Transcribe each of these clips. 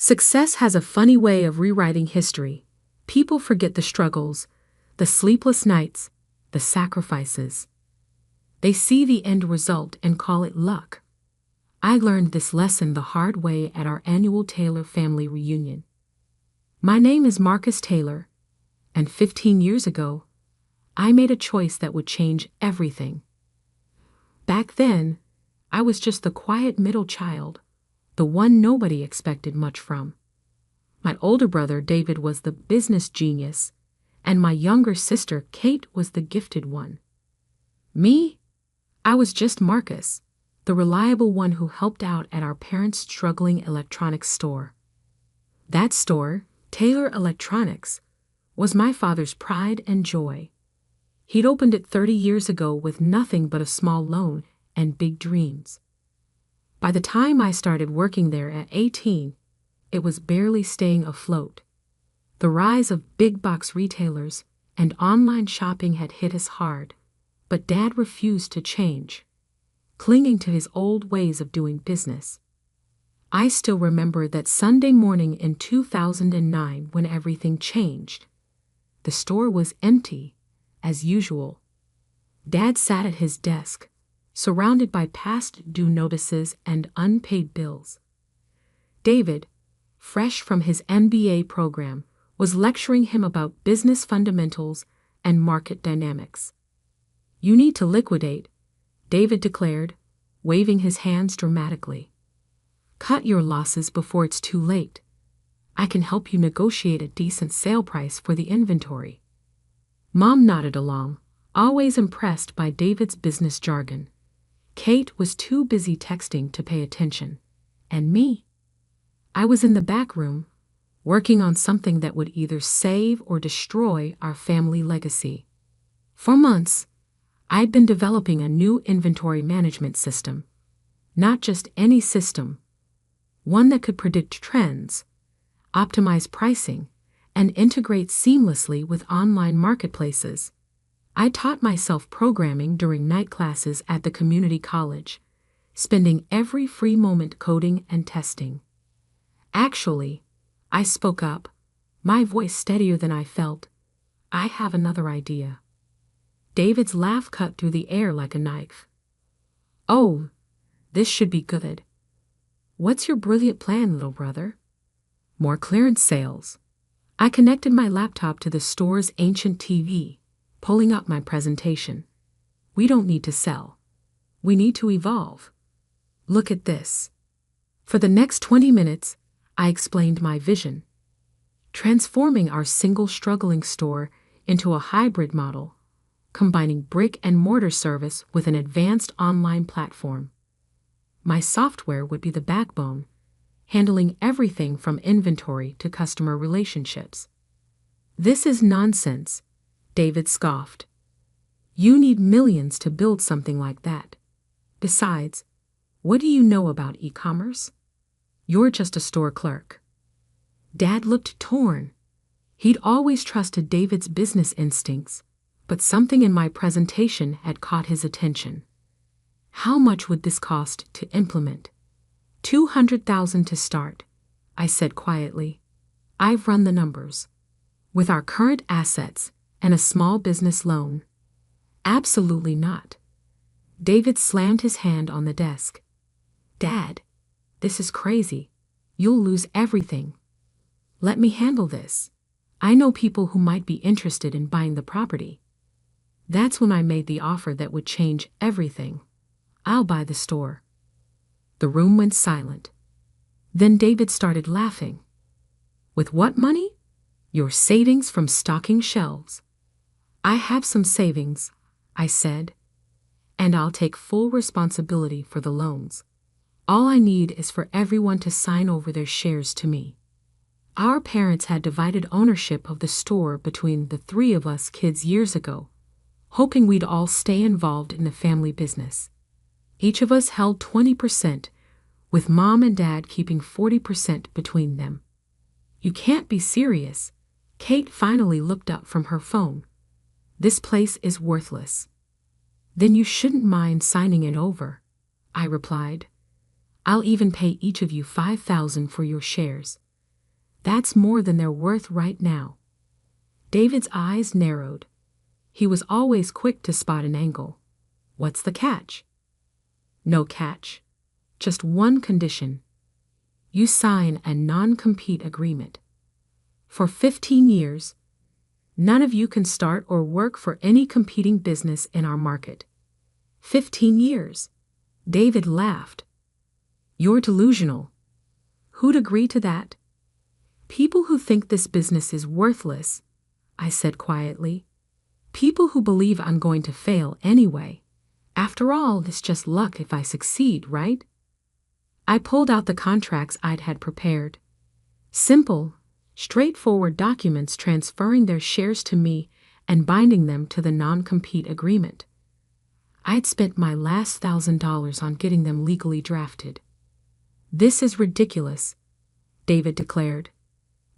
Success has a funny way of rewriting history. People forget the struggles, the sleepless nights, the sacrifices. They see the end result and call it luck. I learned this lesson the hard way at our annual Taylor family reunion. My name is Marcus Taylor, and 15 years ago, I made a choice that would change everything. Back then, I was just the quiet middle child, the one nobody expected much from. My older brother, David, was the business genius, and my younger sister, Kate, was the gifted one. Me? I was just Marcus, the reliable one who helped out at our parents' struggling electronics store. That store, Taylor Electronics, was my father's pride and joy. He'd opened it 30 years ago with nothing but a small loan and big dreams. By the time I started working there at 18, it was barely staying afloat. The rise of big box retailers and online shopping had hit us hard, but Dad refused to change, clinging to his old ways of doing business. I still remember that Sunday morning in 2009 when everything changed. The store was empty, as usual. Dad sat at his desk, surrounded by past due notices and unpaid bills. David, fresh from his MBA program, was lecturing him about business fundamentals and market dynamics. "You need to liquidate," David declared, waving his hands dramatically. "Cut your losses before it's too late. I can help you negotiate a decent sale price for the inventory." Mom nodded along, always impressed by David's business jargon. Kate was too busy texting to pay attention. And me? I was in the back room, working on something that would either save or destroy our family legacy. For months, I'd been developing a new inventory management system. Not just any system, one that could predict trends, optimize pricing, and integrate seamlessly with online marketplaces. I taught myself programming during night classes at the community college, spending every free moment coding and testing. Actually, I spoke up, my voice steadier than I felt. "I have another idea." David's laugh cut through the air like a knife. "Oh, this should be good. What's your brilliant plan, little brother?" "More clearance sales." I connected my laptop to the store's ancient TV, pulling up my presentation. "We don't need to sell. We need to evolve. Look at this." For the next 20 minutes, I explained my vision. Transforming our single struggling store into a hybrid model, combining brick and mortar service with an advanced online platform. My software would be the backbone, handling everything from inventory to customer relationships. "This is nonsense," David scoffed. "You need millions to build something like that. Besides, what do you know about e-commerce? You're just a store clerk." Dad looked torn. He'd always trusted David's business instincts, but something in my presentation had caught his attention. "How much would this cost to implement?" $200,000 to start, I said quietly. "I've run the numbers. With our current assets and a small business loan." "Absolutely not." David slammed his hand on the desk. "Dad, this is crazy. You'll lose everything. Let me handle this. I know people who might be interested in buying the property." That's when I made the offer that would change everything. "I'll buy the store." The room went silent. Then David started laughing. "With what money?" "Your savings from stocking shelves." "I have some savings," I said, "and I'll take full responsibility for the loans. All I need is for everyone to sign over their shares to me." Our parents had divided ownership of the store between the three of us kids years ago, hoping we'd all stay involved in the family business. Each of us held 20%, with Mom and Dad keeping 40% between them. "You can't be serious." Kate finally looked up from her phone. "This place is worthless." "Then you shouldn't mind signing it over," I replied. "I'll even pay each of you $5,000 for your shares. That's more than they're worth right now. David's eyes narrowed. He was always quick to spot an angle. What's the catch? No catch. Just one condition. You sign a non-compete agreement. For 15 years, none of you can start or work for any competing business in our market. 15 years. David laughed. You're delusional. Who'd agree to that? People who think this business is worthless, I said quietly. People who believe I'm going to fail anyway. After all, it's just luck if I succeed, right? I pulled out the contracts I'd had prepared. Simple, straightforward documents transferring their shares to me and binding them to the non-compete agreement. I'd spent my last $1,000 on getting them legally drafted. This is ridiculous, David declared,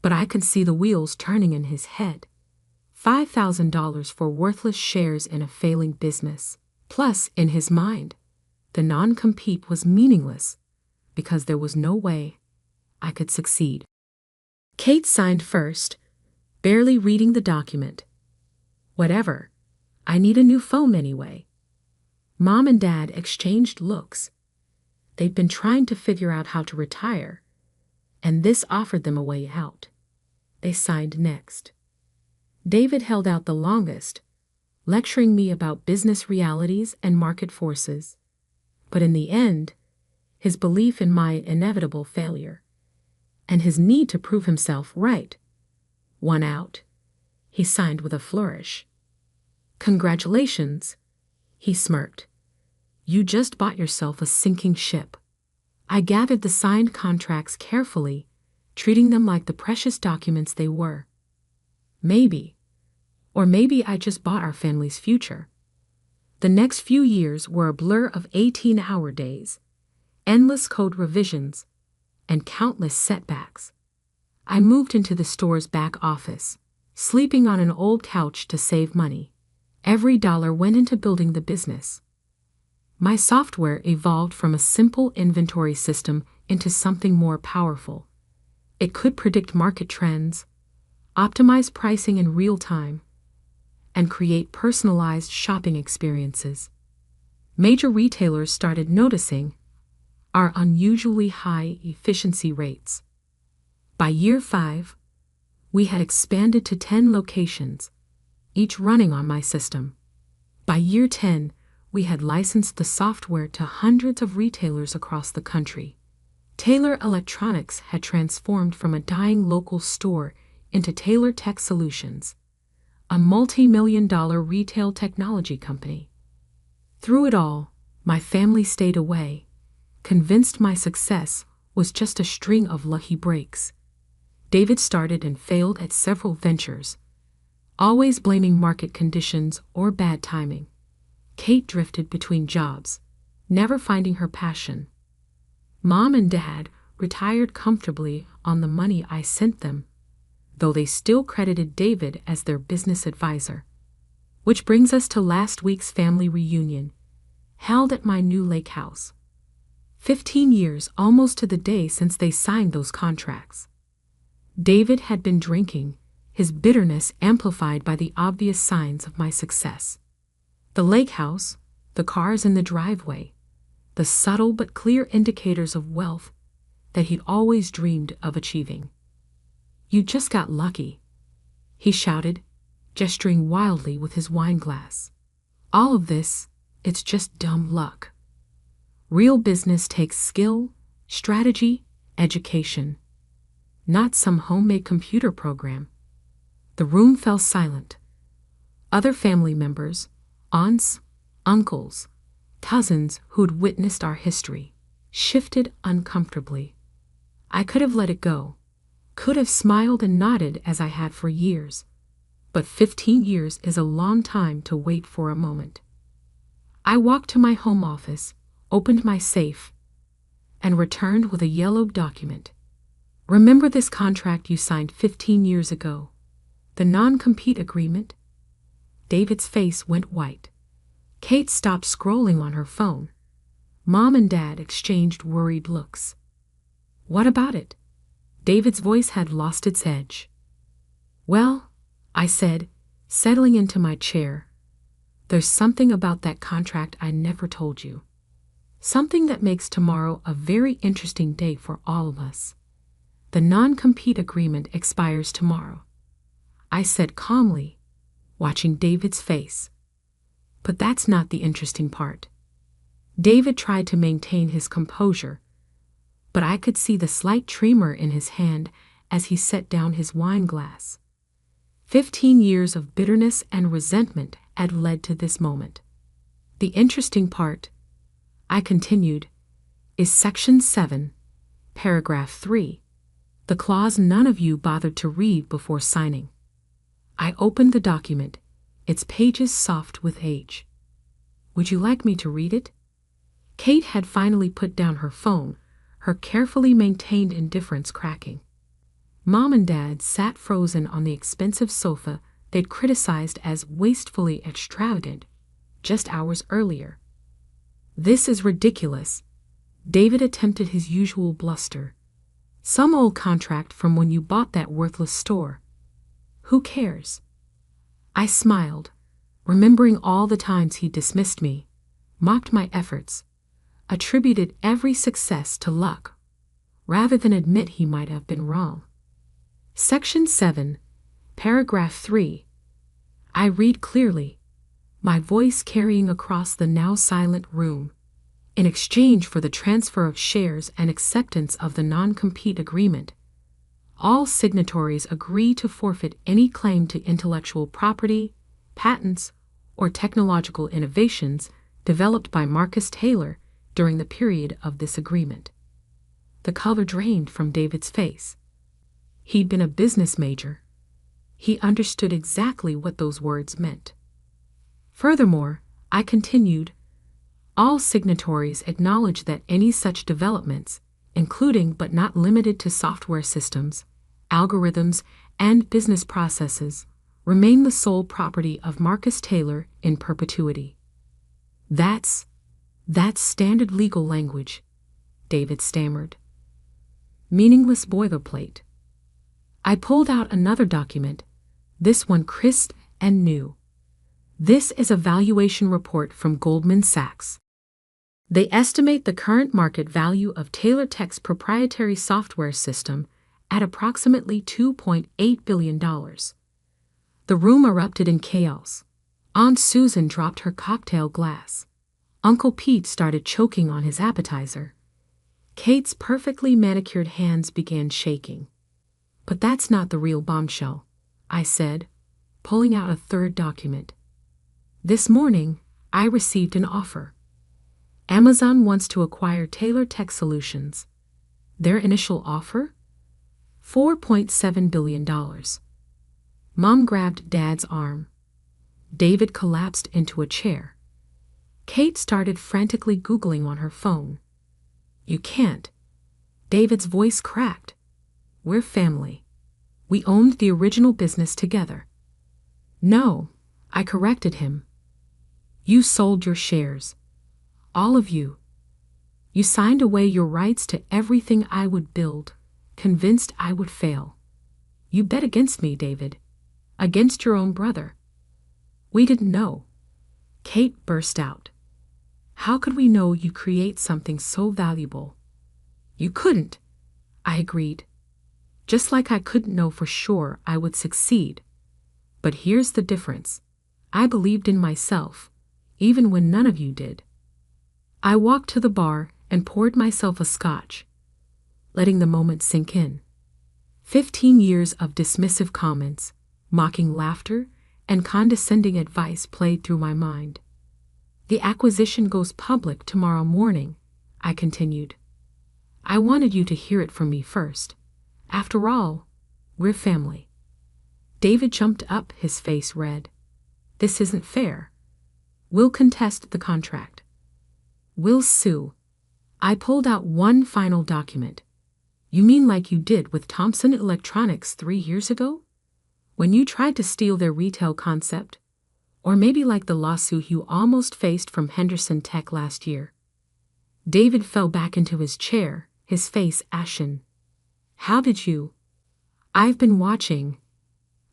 but I could see the wheels turning in his head. $5,000 for worthless shares in a failing business. Plus, in his mind, the non-compete was meaningless because there was no way I could succeed. Kate signed first, barely reading the document. Whatever. I need a new phone anyway. Mom and Dad exchanged looks. They'd been trying to figure out how to retire, and this offered them a way out. They signed next. David held out the longest, lecturing me about business realities and market forces. But in the end, his belief in my inevitable failure and his need to prove himself right won out. He signed with a flourish. Congratulations, he smirked. You just bought yourself a sinking ship. I gathered the signed contracts carefully, treating them like the precious documents they were. Maybe I just bought our family's future. The next few years were a blur of 18-hour days, endless code revisions, and countless setbacks. I moved into the store's back office, sleeping on an old couch to save money. Every dollar went into building the business. My software evolved from a simple inventory system into something more powerful. It could predict market trends, optimize pricing in real time, and create personalized shopping experiences. Major retailers started noticing our unusually high efficiency rates. By year 5, we had expanded to 10 locations, each running on my system. By year 10, we had licensed the software to hundreds of retailers across the country. Taylor Electronics had transformed from a dying local store into Taylor Tech Solutions, a multi-million-dollar retail technology company. Through it all, my family stayed away, convinced my success was just a string of lucky breaks. David started and failed at several ventures, always blaming market conditions or bad timing. Kate drifted between jobs, never finding her passion. Mom and Dad retired comfortably on the money I sent them, though they still credited David as their business advisor. Which brings us to last week's family reunion, held at my new lake house. 15 years almost to the day since they signed those contracts. David had been drinking, his bitterness amplified by the obvious signs of my success. The lake house, the cars in the driveway, the subtle but clear indicators of wealth that he'd always dreamed of achieving. You just got lucky, he shouted, gesturing wildly with his wine glass. All of this, it's just dumb luck. Real business takes skill, strategy, education, not some homemade computer program. The room fell silent. Other family members, aunts, uncles, cousins who'd witnessed our history, shifted uncomfortably. I could have let it go, could have smiled and nodded as I had for years, but 15 years is a long time to wait for a moment. I walked to my home office, opened my safe, and returned with a yellow document. Remember this contract you signed 15 years ago? The non-compete agreement? David's face went white. Kate stopped scrolling on her phone. Mom and Dad exchanged worried looks. What about it? David's voice had lost its edge. Well, I said, settling into my chair, there's something about that contract I never told you. Something that makes tomorrow a very interesting day for all of us. The non-compete agreement expires tomorrow, I said calmly, watching David's face. But that's not the interesting part. David tried to maintain his composure, but I could see the slight tremor in his hand as he set down his wine glass. 15 years of bitterness and resentment had led to this moment. The interesting part, I continued, is Section 7, Paragraph 3, the clause none of you bothered to read before signing. I opened the document, its pages soft with age. Would you like me to read it? Kate had finally put down her phone, her carefully maintained indifference cracking. Mom and Dad sat frozen on the expensive sofa they'd criticized as wastefully extravagant just hours earlier. This is ridiculous. David attempted his usual bluster. Some old contract from when you bought that worthless store. Who cares? I smiled, remembering all the times he dismissed me, mocked my efforts, attributed every success to luck, rather than admit he might have been wrong. Section 7, Paragraph 3. I read clearly, my voice carrying across the now silent room. In exchange for the transfer of shares and acceptance of the non-compete agreement, all signatories agree to forfeit any claim to intellectual property, patents, or technological innovations developed by Marcus Taylor during the period of this agreement. The color drained from David's face. He'd been a business major. He understood exactly what those words meant. Furthermore, I continued, all signatories acknowledge that any such developments, including but not limited to software systems, algorithms, and business processes, remain the sole property of Marcus Taylor in perpetuity. That's standard legal language, David stammered. Meaningless boilerplate. I pulled out another document, this one crisp and new. This is a valuation report from Goldman Sachs. They estimate the current market value of Taylor Tech's proprietary software system at approximately $2.8 billion. The room erupted in chaos. Aunt Susan dropped her cocktail glass. Uncle Pete started choking on his appetizer. Kate's perfectly manicured hands began shaking. But that's not the real bombshell, I said, pulling out a third document. This morning, I received an offer. Amazon wants to acquire Taylor Tech Solutions. Their initial offer? $4.7 billion. Mom grabbed Dad's arm. David collapsed into a chair. Kate started frantically Googling on her phone. You can't. David's voice cracked. We're family. We owned the original business together. No, I corrected him. You sold your shares. All of you. You signed away your rights to everything I would build, convinced I would fail. You bet against me, David. Against your own brother. We didn't know. Kate burst out. How could we know you create something so valuable? You couldn't, I agreed. Just like I couldn't know for sure I would succeed. But here's the difference. I believed in myself, even when none of you did. I walked to the bar and poured myself a scotch, letting the moment sink in. 15 years of dismissive comments, mocking laughter, and condescending advice played through my mind. The acquisition goes public tomorrow morning, I continued. I wanted you to hear it from me first. After all, we're family. David jumped up, his face red. This isn't fair. We'll contest the contract. We'll sue. I pulled out one final document. You mean like you did with Thomson Electronics 3 years ago? When you tried to steal their retail concept? Or maybe like the lawsuit you almost faced from Henderson Tech last year? David fell back into his chair, his face ashen. How did you? I've been watching,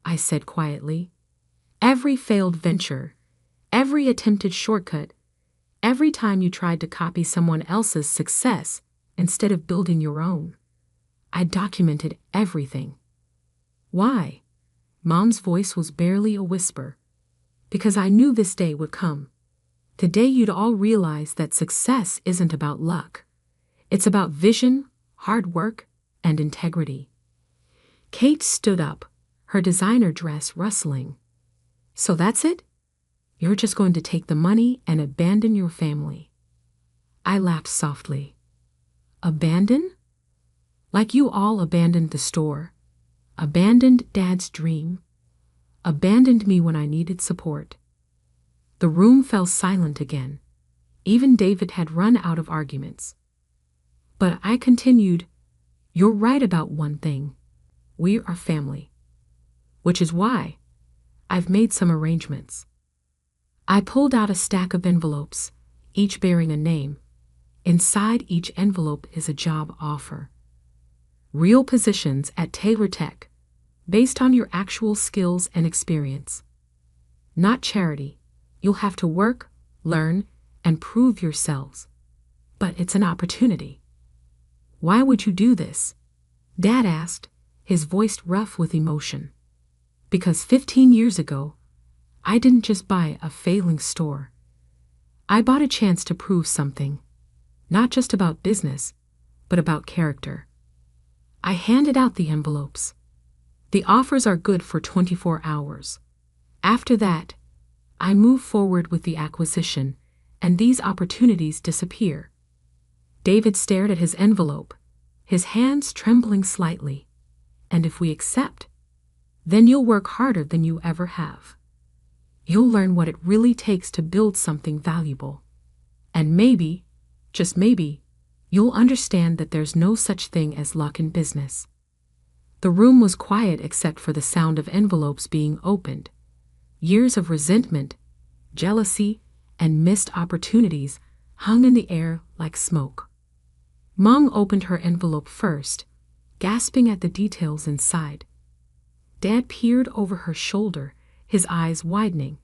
I said quietly. Every failed venture, every attempted shortcut, every time you tried to copy someone else's success instead of building your own. I documented everything. Why? Mom's voice was barely a whisper. Because I knew this day would come. The day you'd all realize that success isn't about luck. It's about vision, hard work, and integrity. Kate stood up, her designer dress rustling. So that's it? You're just going to take the money and abandon your family. I laughed softly. Abandon? Like you all abandoned the store, abandoned Dad's dream, abandoned me when I needed support. The room fell silent again. Even David had run out of arguments. But I continued, you're right about one thing. We are family. Which is why I've made some arrangements. I pulled out a stack of envelopes, each bearing a name. Inside each envelope is a job offer. Real positions at Taylor Tech, based on your actual skills and experience. Not charity. You'll have to work, learn, and prove yourselves. But it's an opportunity. Why would you do this? Dad asked, his voice rough with emotion. Because 15 years ago, I didn't just buy a failing store. I bought a chance to prove something. Not just about business, but about character. I handed out the envelopes. The offers are good for 24 hours. After that, I move forward with the acquisition, and these opportunities disappear. David stared at his envelope, his hands trembling slightly. And if we accept, then you'll work harder than you ever have. You'll learn what it really takes to build something valuable. And maybe, just maybe, you'll understand that there's no such thing as luck in business. The room was quiet except for the sound of envelopes being opened. Years of resentment, jealousy, and missed opportunities hung in the air like smoke. Mom opened her envelope first, gasping at the details inside. Dad peered over her shoulder, his eyes widening.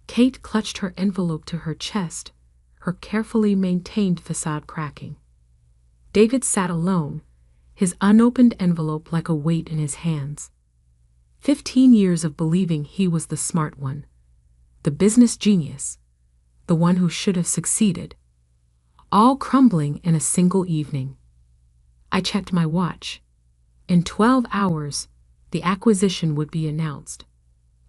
Kate clutched her envelope to her chest, her carefully maintained facade cracking. David sat alone, his unopened envelope like a weight in his hands. 15 years of believing he was the smart one, the business genius, the one who should have succeeded, all crumbling in a single evening. I checked my watch. In 12 hours, the acquisition would be announced.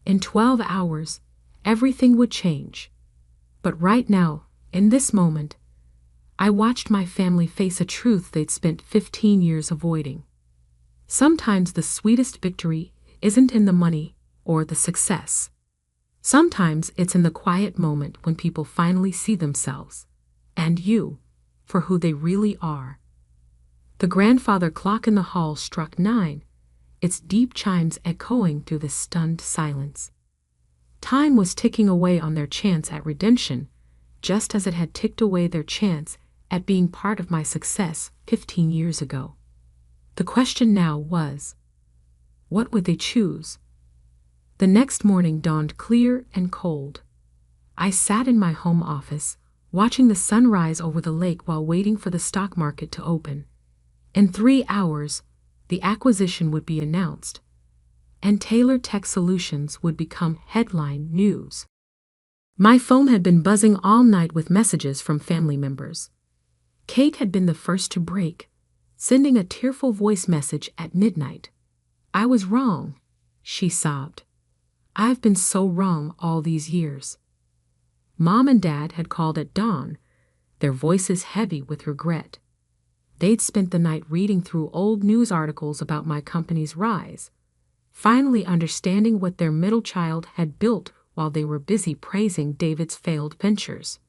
In 12 hours, everything would change. But right now, in this moment, I watched my family face a truth they'd spent 15 years avoiding. Sometimes the sweetest victory isn't in the money or the success. Sometimes it's in the quiet moment when people finally see themselves, and you, for who they really are. The grandfather clock in the hall struck 9, its deep chimes echoing through the stunned silence. Time was ticking away on their chance at redemption, just as it had ticked away their chance at being part of my success 15 years ago. The question now was, what would they choose? The next morning dawned clear and cold. I sat in my home office, watching the sun rise over the lake while waiting for the stock market to open. In 3 hours, the acquisition would be announced, and Taylor Tech Solutions would become headline news. My phone had been buzzing all night with messages from family members. Kate had been the first to break, sending a tearful voice message at midnight. I was wrong, she sobbed. I've been so wrong all these years. Mom and Dad had called at dawn, their voices heavy with regret. They'd spent the night reading through old news articles about my company's rise, finally understanding what their middle child had built while they were busy praising David's failed ventures.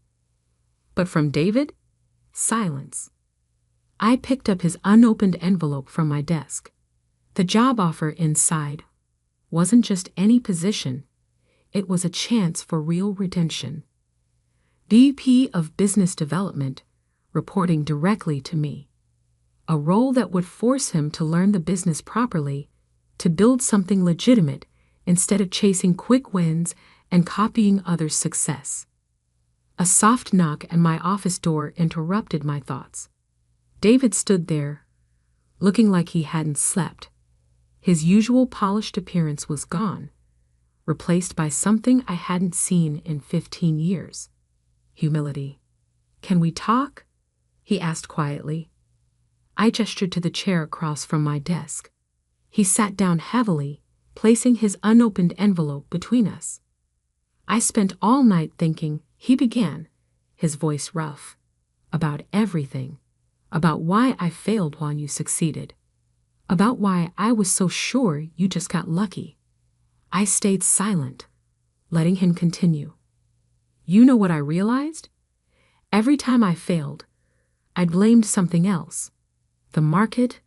But from David, silence. I picked up his unopened envelope from my desk. The job offer inside wasn't just any position, it was a chance for real redemption. VP of Business Development, reporting directly to me. a role that would force him to learn the business properly, to build something legitimate instead of chasing quick wins and copying others' success. A soft knock at my office door interrupted my thoughts. David stood there, looking like he hadn't slept. His usual polished appearance was gone, replaced by something I hadn't seen in 15 years. Humility. "Can we talk?" he asked quietly. I gestured to the chair across from my desk. He sat down heavily, placing his unopened envelope between us. I spent all night thinking, he began, his voice rough, about everything, about why I failed while you succeeded, about why I was so sure you just got lucky. I stayed silent, letting him continue. You know what I realized? Every time I failed, I blamed something else. The market,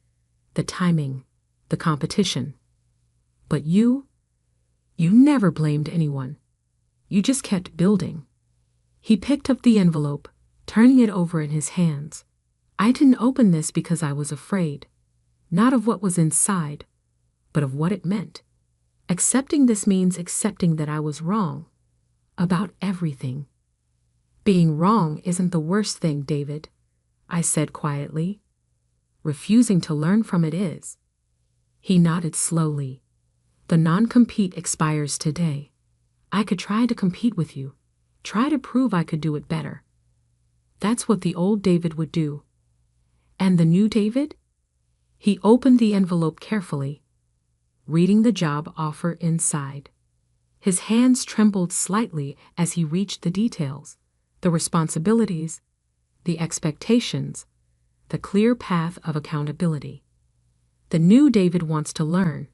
the timing, the competition. But you never blamed anyone. You just kept building. He picked up the envelope, turning it over in his hands. I didn't open this because I was afraid, not of what was inside, but of what it meant. Accepting this means accepting that I was wrong about everything. Being wrong isn't the worst thing, David, I said quietly. Refusing to learn from it is. He nodded slowly. The non-compete expires today. I could try to compete with you, try to prove I could do it better. That's what the old David would do. And the new David? He opened the envelope carefully, reading the job offer inside. His hands trembled slightly as he reached the details, the responsibilities, the expectations, the clear path of accountability. The new David wants to learn,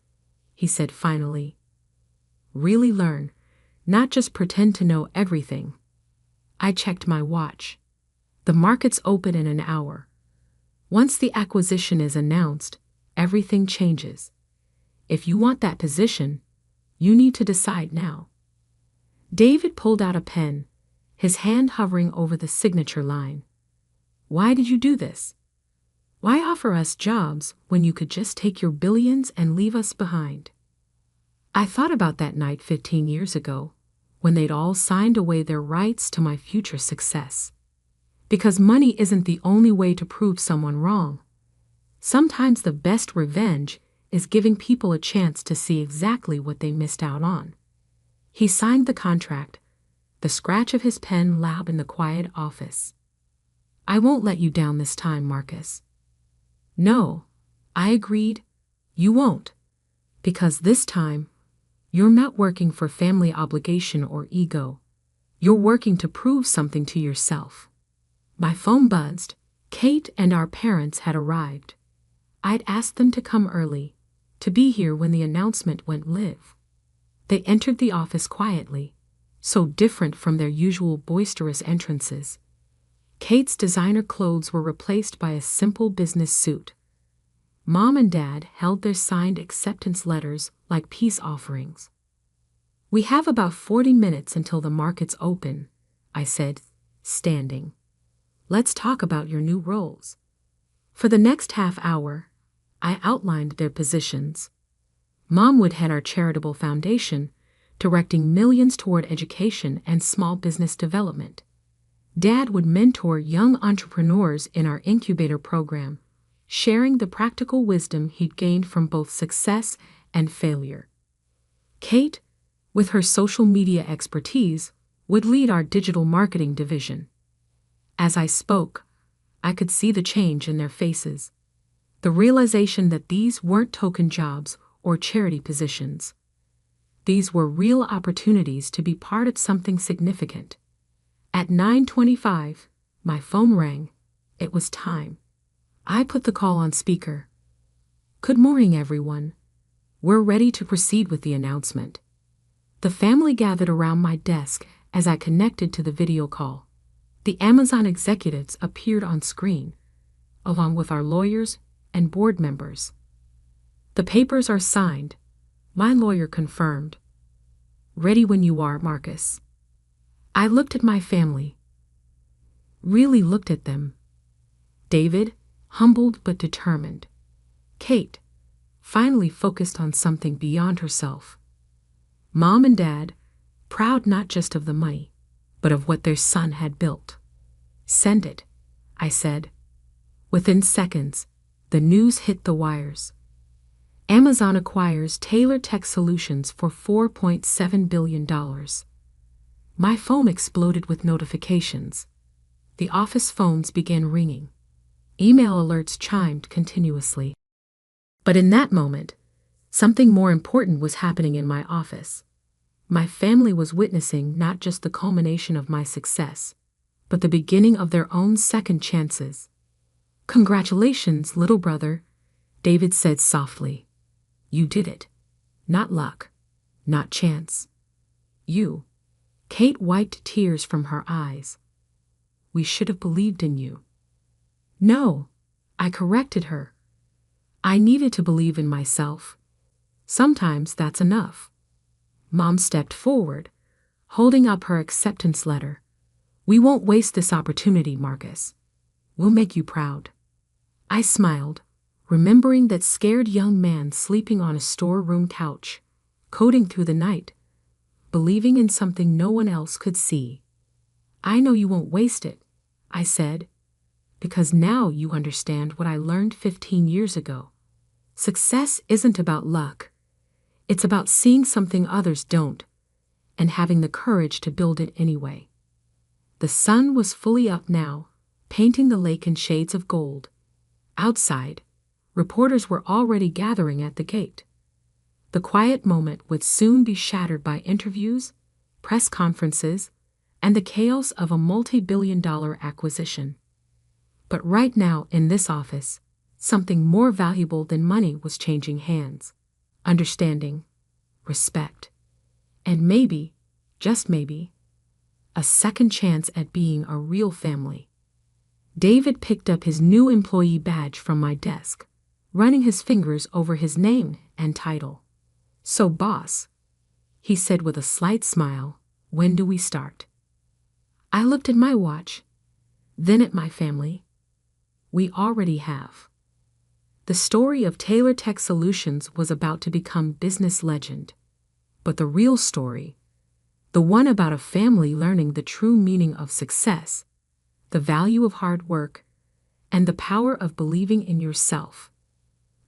he said finally. Really learn, not just pretend to know everything. I checked my watch. The market's open in an hour. Once the acquisition is announced, everything changes. If you want that position, you need to decide now. David pulled out a pen, his hand hovering over the signature line. Why did you do this? Why offer us jobs when you could just take your billions and leave us behind? I thought about that night 15 years ago, when they'd all signed away their rights to my future success. Because money isn't the only way to prove someone wrong. Sometimes the best revenge is giving people a chance to see exactly what they missed out on. He signed the contract, the scratch of his pen loud in the quiet office. I won't let you down this time, Marcus. No, I agreed, you won't. Because this time, you're not working for family obligation or ego. You're working to prove something to yourself. My phone buzzed. Kate and our parents had arrived. I'd asked them to come early, to be here when the announcement went live. They entered the office quietly, so different from their usual boisterous entrances. Kate's designer clothes were replaced by a simple business suit. Mom and Dad held their signed acceptance letters like peace offerings. We have about 40 minutes until the markets open, I said, standing. Let's talk about your new roles. For the next half hour, I outlined their positions. Mom would head our charitable foundation, directing millions toward education and small business development. Dad would mentor young entrepreneurs in our incubator program, sharing the practical wisdom he'd gained from both success and failure. Kate, with her social media expertise, would lead our digital marketing division. As I spoke, I could see the change in their faces, the realization that these weren't token jobs or charity positions. These were real opportunities to be part of something significant. At 9:25, my phone rang. It was time. I put the call on speaker. Good morning, everyone. We're ready to proceed with the announcement. The family gathered around my desk as I connected to the video call. The Amazon executives appeared on screen, along with our lawyers and board members. The papers are signed, my lawyer confirmed. Ready when you are, Marcus. I looked at my family. Really looked at them. David, humbled but determined. Kate, finally focused on something beyond herself. Mom and Dad, proud not just of the money, but of what their son had built. Send it, I said. Within seconds, the news hit the wires. Amazon acquires Taylor Tech Solutions for $4.7 billion. My phone exploded with notifications. The office phones began ringing. Email alerts chimed continuously. But in that moment, something more important was happening in my office. My family was witnessing not just the culmination of my success, but the beginning of their own second chances. "Congratulations, little brother," David said softly. "You did it. Not luck, not chance. You." Kate wiped tears from her eyes. "We should have believed in you." "No," I corrected her. "I needed to believe in myself. Sometimes that's enough." Mom stepped forward, holding up her acceptance letter. "We won't waste this opportunity, Marcus. We'll make you proud." I smiled, remembering that scared young man sleeping on a storeroom couch, coding through the night, believing in something no one else could see. "I know you won't waste it," I said, "because now you understand what I learned 15 years ago. Success isn't about luck. It's about seeing something others don't, and having the courage to build it anyway." The sun was fully up now, painting the lake in shades of gold. Outside, reporters were already gathering at the gate. The quiet moment would soon be shattered by interviews, press conferences, and the chaos of a multi-billion-dollar acquisition. But right now in this office, something more valuable than money was changing hands. Understanding, respect, and maybe, just maybe, a second chance at being a real family. David picked up his new employee badge from my desk, running his fingers over his name and title. "So, boss," he said with a slight smile, "when do we start?" I looked at my watch, then at my family. "We already have." The story of Taylor Tech Solutions was about to become business legend. But the real story, the one about a family learning the true meaning of success, the value of hard work, and the power of believing in yourself,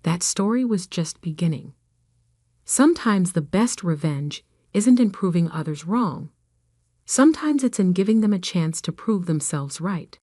that story was just beginning. Sometimes the best revenge isn't in proving others wrong. Sometimes it's in giving them a chance to prove themselves right.